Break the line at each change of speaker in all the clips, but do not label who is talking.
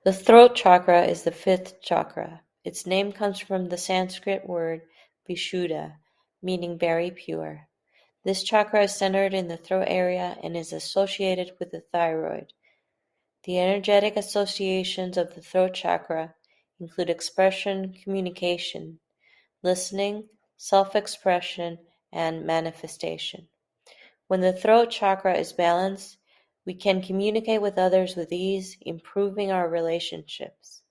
The throat chakra is the fifth chakra. Its name comes from the Sanskrit word vishuddha, meaning very pure. This chakra is centered in the throat area and is associated with the thyroid. The energetic associations of the throat chakra include expression, communication, listening, self-expression, and manifestation. When the throat chakra is balanced, we can communicate with others with ease, improving our relationships.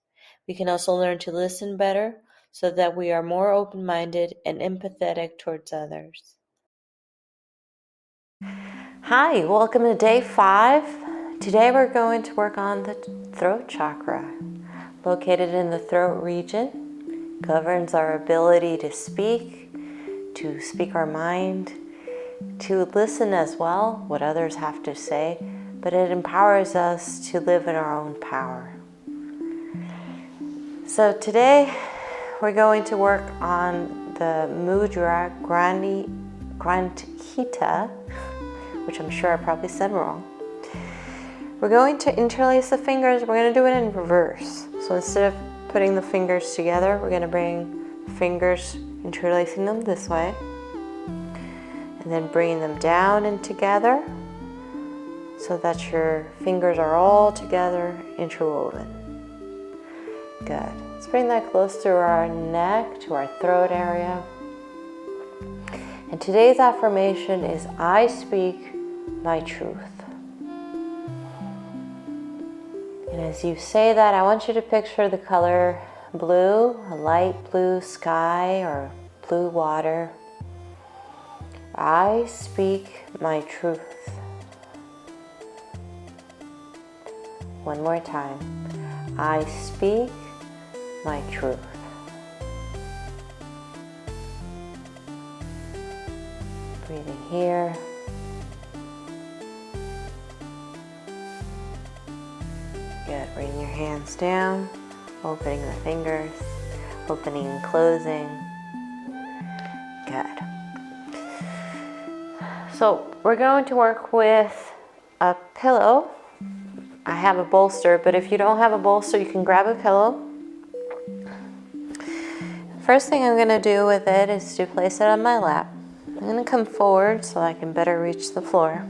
We can also learn to listen better so that we are more open-minded and empathetic towards others. Hi, welcome to day 5. Today we're going to work on the throat chakra. Located in the throat region, governs our ability to speak our mind, to listen as well, what others have to say, but it empowers us to live in our own power. So today we're going to work on the Mudra Grandhita, which I'm sure I probably said wrong. We're going to interlace the fingers. We're going to do it in reverse. So instead of putting the fingers together, we're going to bring the fingers, interlacing them this way, and then bringing them down and together so that your fingers are all together, interwoven. Good. Let's bring that close to our neck, to our throat area. And today's affirmation is, I speak my truth. And as you say that, I want you to picture the color blue, a light blue sky or blue water. I speak my truth. One more time. I speak my truth. Breathing here. Good. Bring your hands down, opening the fingers, opening and closing. Good. So we're going to work with a pillow. I have a bolster, but if you don't have a bolster, you can grab a pillow. First thing I'm going to do with it is to place it on my lap. I'm going to come forward so I can better reach the floor.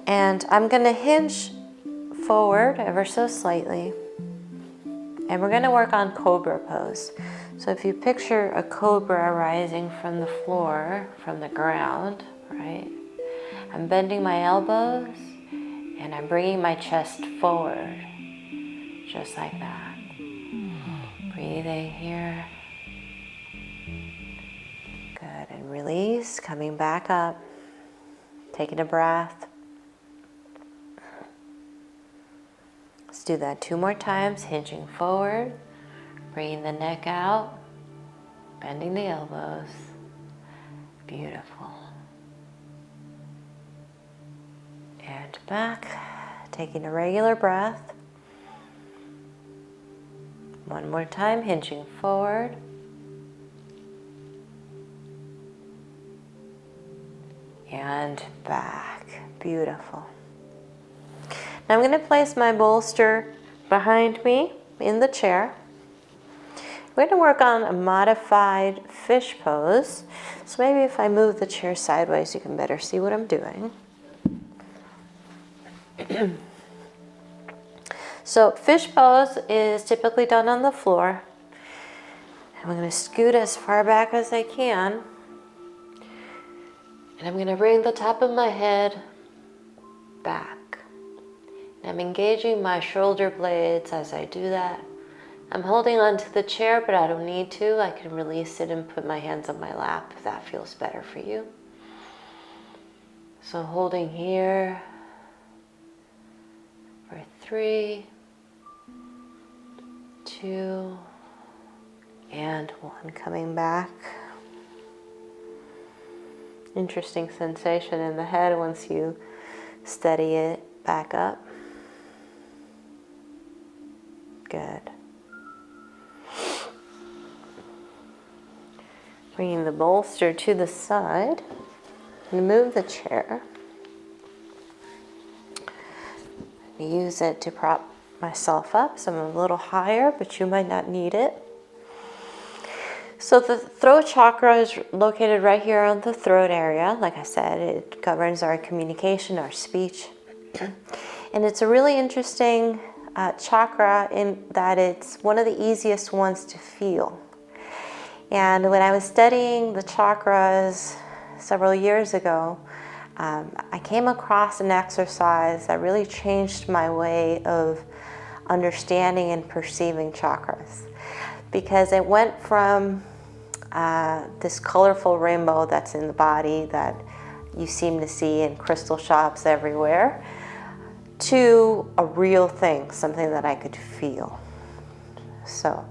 And I'm going to hinge forward ever so slightly. And we're going to work on cobra pose. So if you picture a cobra rising from the floor, from the ground, right? I'm bending my elbows and I'm bringing my chest forward, just like that. Breathing here. Good, and release, coming back up, taking a breath. Let's do that 2 more times, hinging forward, bringing the neck out, bending the elbows. Beautiful. And back, taking a regular breath. 1 more time, hinging forward. And back. Beautiful. Now I'm going to place my bolster behind me in the chair. We're going to work on a modified fish pose. So maybe if I move the chair sideways, you can better see what I'm doing. So fish pose is typically done on the floor. I'm going to scoot as far back as I can. And I'm going to bring the top of my head back. And I'm engaging my shoulder blades as I do that. I'm holding onto the chair, but I don't need to. I can release it and put my hands on my lap if that feels better for you. So holding here for 3, 2, and 1. Coming back. Interesting sensation in the head once you steady it back up. Good. Bringing the bolster to the side and move the chair. I use it to prop myself up, so I'm a little higher, but you might not need it. So the throat chakra is located right here on the throat area. Like I said, it governs our communication, our speech. And it's a really interesting chakra in that it's one of the easiest ones to feel. And when I was studying the chakras several years ago, I came across an exercise that really changed my way of understanding and perceiving chakras. Because it went from this colorful rainbow that's in the body that you seem to see in crystal shops everywhere, to a real thing, something that I could feel. So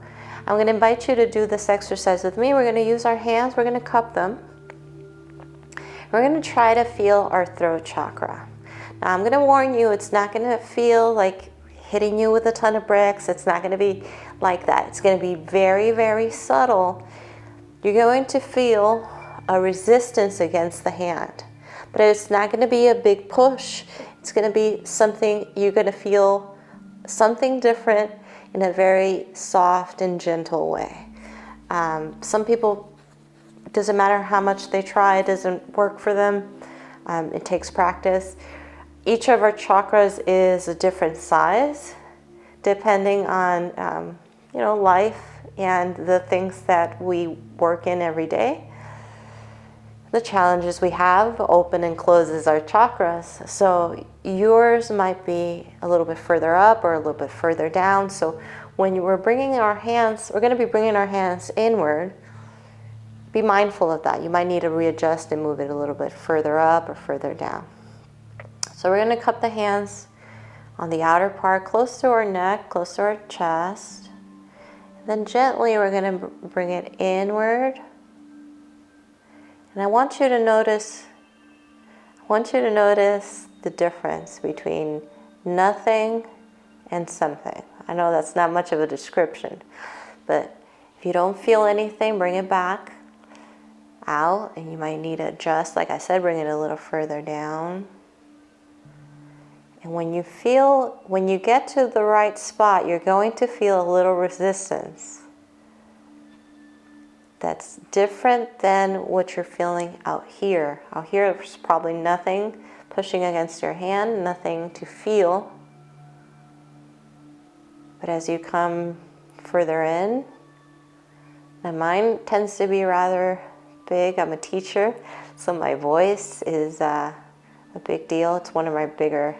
I'm going to invite you to do this exercise with me. We're going to use our hands, we're going to cup them. We're going to try to feel our throat chakra. Now I'm going to warn you, it's not going to feel like hitting you with a ton of bricks. It's not going to be like that. It's going to be very, very subtle. You're going to feel a resistance against the hand, but it's not going to be a big push. It's going to be something, you're going to feel something different in a very soft and gentle way. Some people, it doesn't matter how much they try, it doesn't work for them. It takes practice. Each of our chakras is a different size, depending on life and the things that we work in every day. The challenges we have open and closes our chakras. So yours might be a little bit further up or a little bit further down. So when we're bringing our hands, we're going to be bringing our hands inward. Be mindful of that. You might need to readjust and move it a little bit further up or further down. So we're going to cup the hands on the outer part, close to our neck, close to our chest. Then gently we're going to bring it inward. And I want you to notice the difference between nothing and something. I know that's not much of a description, but if you don't feel anything, bring it back out, and you might need to adjust. Like I said, bring it a little further down. And when you get to the right spot, you're going to feel a little resistance. That's different than what you're feeling out here. Out here, there's probably nothing pushing against your hand, nothing to feel. But as you come further in, now mine tends to be rather big. I'm a teacher, so my voice is a big deal. It's one of my bigger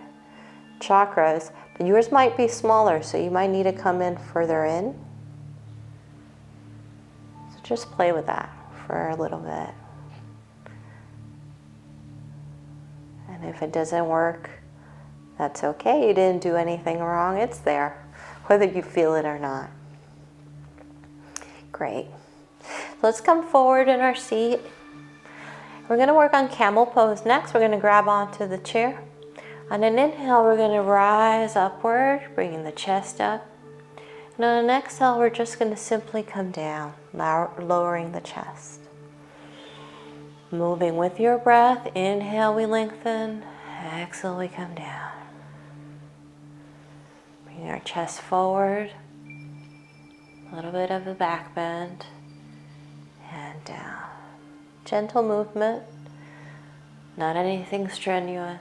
chakras. But yours might be smaller, so you might need to come in further in. Just play with that for a little bit. And if it doesn't work, that's okay. You didn't do anything wrong. It's there, whether you feel it or not. Great. Let's come forward in our seat. We're going to work on camel pose next. We're going to grab onto the chair. On an inhale, we're going to rise upward, bringing the chest up. And on an exhale, we're just going to simply come down, lowering the chest. Moving with your breath. Inhale, we lengthen. Exhale, we come down. Bring our chest forward. A little bit of a back bend. And down. Gentle movement. Not anything strenuous.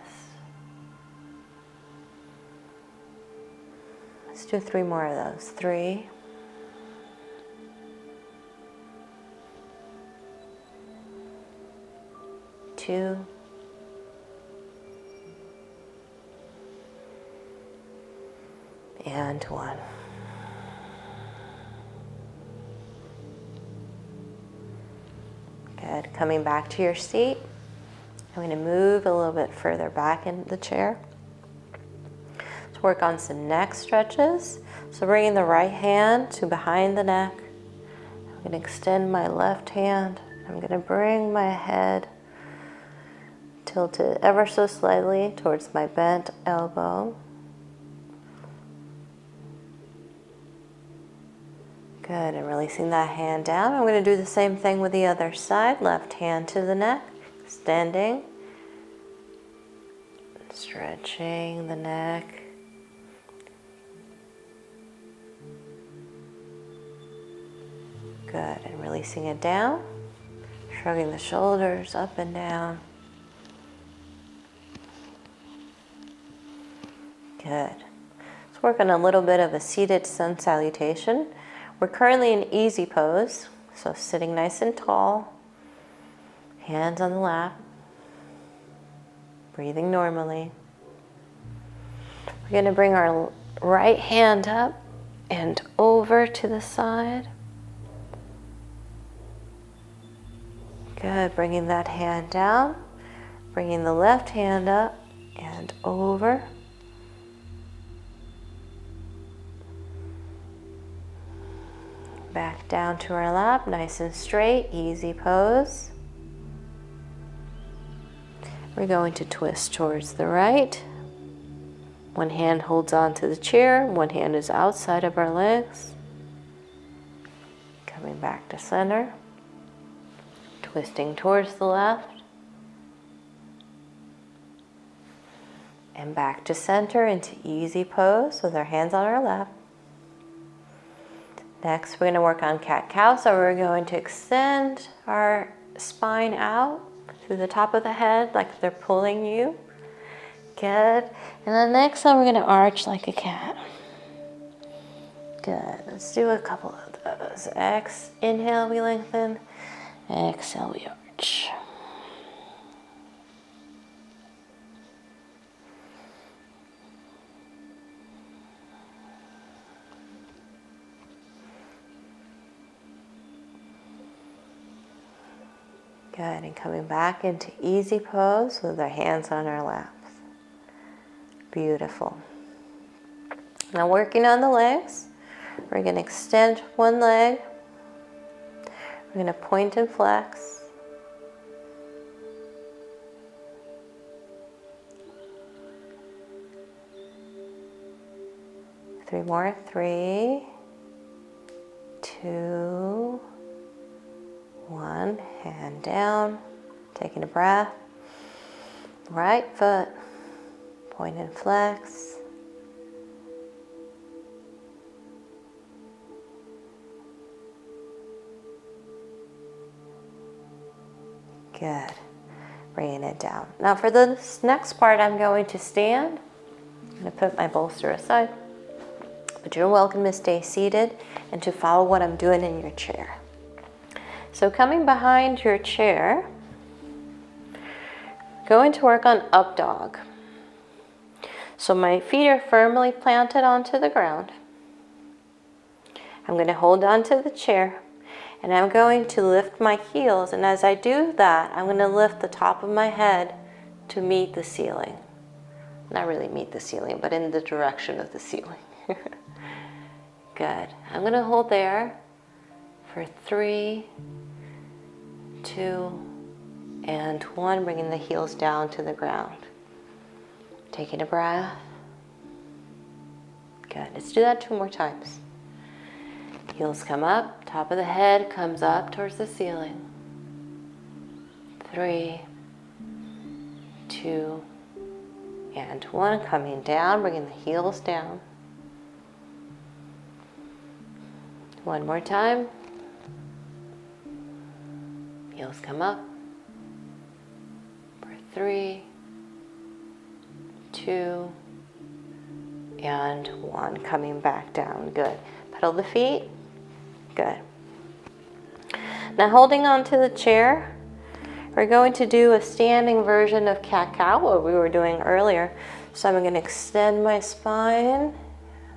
Let's do 3 more of those. 3. 2. And 1. Good. Coming back to your seat. I'm going to move a little bit further back in the chair. Let's work on some neck stretches. So bringing the right hand to behind the neck. I'm going to extend my left hand. I'm going to bring my head tilted ever so slightly towards my bent elbow. Good, and releasing that hand down. I'm going to do the same thing with the other side. Left hand to the neck, extending, stretching the neck, Good, and releasing it down. Shrugging the shoulders up and down. Good. Let's work on a little bit of a seated sun salutation. We're currently in easy pose, so sitting nice and tall, hands on the lap, breathing normally. We're going to bring our right hand up and over to the side. Good, bringing that hand down, bringing the left hand up and over. Back down to our lap, nice and straight, easy pose. We're going to twist towards the right. One hand holds on to the chair, one hand is outside of our legs. Coming back to center. Twisting towards the left. And back to center into easy pose with our hands on our lap. Next, we're going to work on cat-cow. So we're going to extend our spine out through the top of the head like they're pulling you. Good. And then next time we're going to arch like a cat. Good. Let's do a couple of those. Inhale, we lengthen. Exhale, we arch. Good, and coming back into easy pose with our hands on our laps. Beautiful. Now working on the legs, we're going to extend one leg. We're going to point and flex. Three more. 3, 2, 1. Hand down. Taking a breath. Right foot. Point and flex. Good. Bringing it down. Now for this next part, I'm going to stand. I'm going to put my bolster aside. But you're welcome to stay seated and to follow what I'm doing in your chair. So coming behind your chair, going to work on up dog. So my feet are firmly planted onto the ground. I'm going to hold on to the chair. And I'm going to lift my heels, and as I do that, I'm going to lift the top of my head to meet the ceiling. Not really meet the ceiling, but in the direction of the ceiling. Good. I'm going to hold there for 3, 2, and 1, bringing the heels down to the ground. Taking a breath. Good. Let's do that 2 more times. Heels come up, top of the head comes up towards the ceiling. 3, 2, and 1. Coming down, bringing the heels down. 1 more time. Heels come up. For 3, 2, and 1. Coming back down. Good. Pedal the feet. Good. Now holding on to the chair, we're going to do a standing version of cat-cow, what we were doing earlier. So I'm going to extend my spine.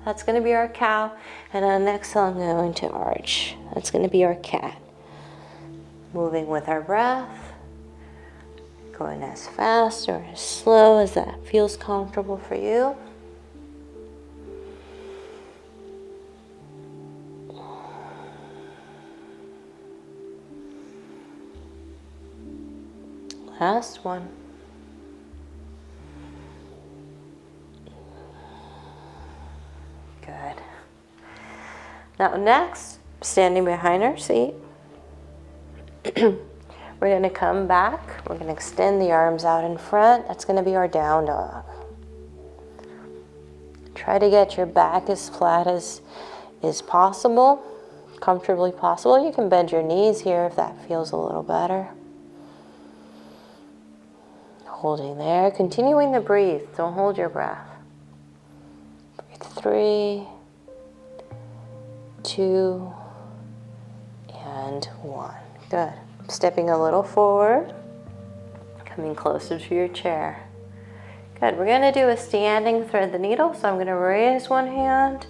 That's going to be our cow. And on the exhale, I'm going to arch. That's going to be our cat. Moving with our breath. Going as fast or as slow as that feels comfortable for you. Last one. Good. Now next, standing behind our seat, we're going to come back. We're going to extend the arms out in front. That's going to be our down dog. Try to get your back as flat as is possible. comfortably possible. You can bend your knees here if that feels a little better. Holding there, continuing to breathe. Don't hold your breath. Breathe 3, 2, and 1. Good. Stepping a little forward, coming closer to your chair. Good. We're going to do a standing thread the needle. So I'm going to raise one hand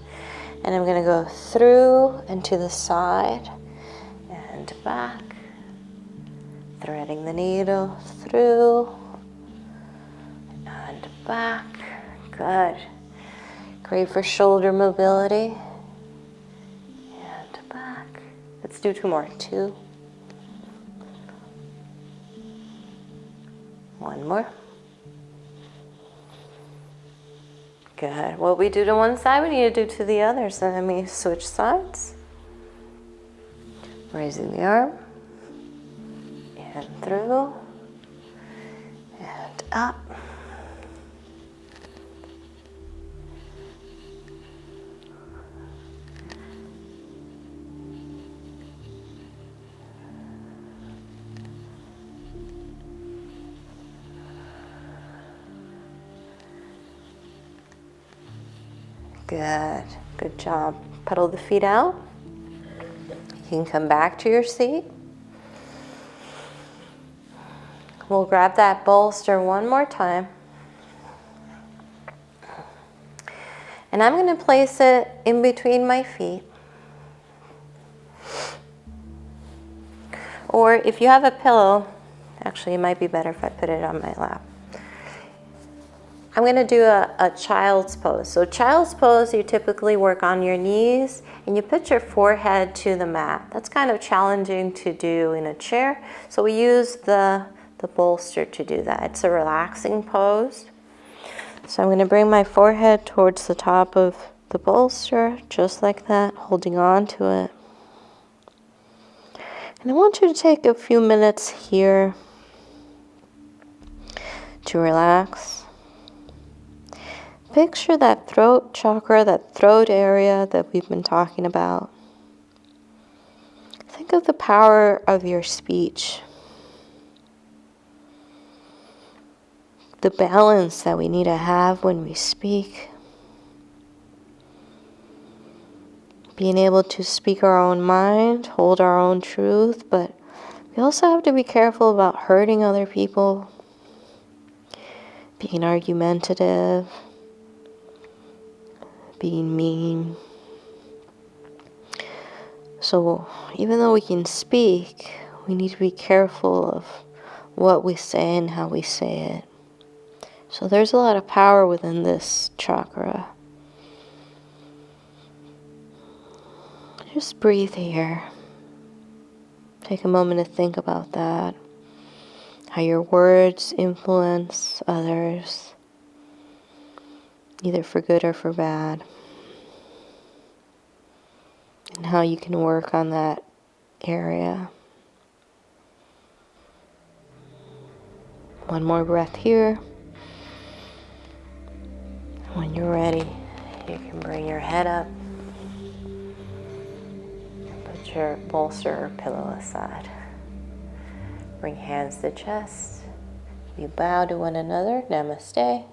and I'm going to go through and to the side and back. Threading the needle through and back. Good. Great for shoulder mobility. And back. Let's do 2 more. 2. 1 more. Good. What we do to one side, we need to do to the other. So let me switch sides. Raising the arm. And through. And up. Good. Good job. Pedal the feet out. You can come back to your seat. We'll grab that bolster one more time. And I'm going to place it in between my feet. Or if you have a pillow, actually it might be better if I put it on my lap. I'm going to do a child's pose. So child's pose, you typically work on your knees and you put your forehead to the mat. That's kind of challenging to do in a chair. So we use the bolster to do that. It's a relaxing pose. So I'm going to bring my forehead towards the top of the bolster, just like that, holding on to it. And I want you to take a few minutes here to relax. Picture that throat chakra, that throat area that we've been talking about. Think of the power of your speech. The balance that we need to have when we speak. Being able to speak our own mind, hold our own truth, but we also have to be careful about hurting other people, being argumentative, being mean. So even though we can speak, we need to be careful of what we say and how we say it. So there's a lot of power within this chakra. Just breathe here. Take a moment to think about that. How your words influence others, either for good or for bad. And how you can work on that area. One more breath here. When you're ready, you can bring your head up. Put your bolster or pillow aside. Bring hands to chest. You bow to one another. Namaste.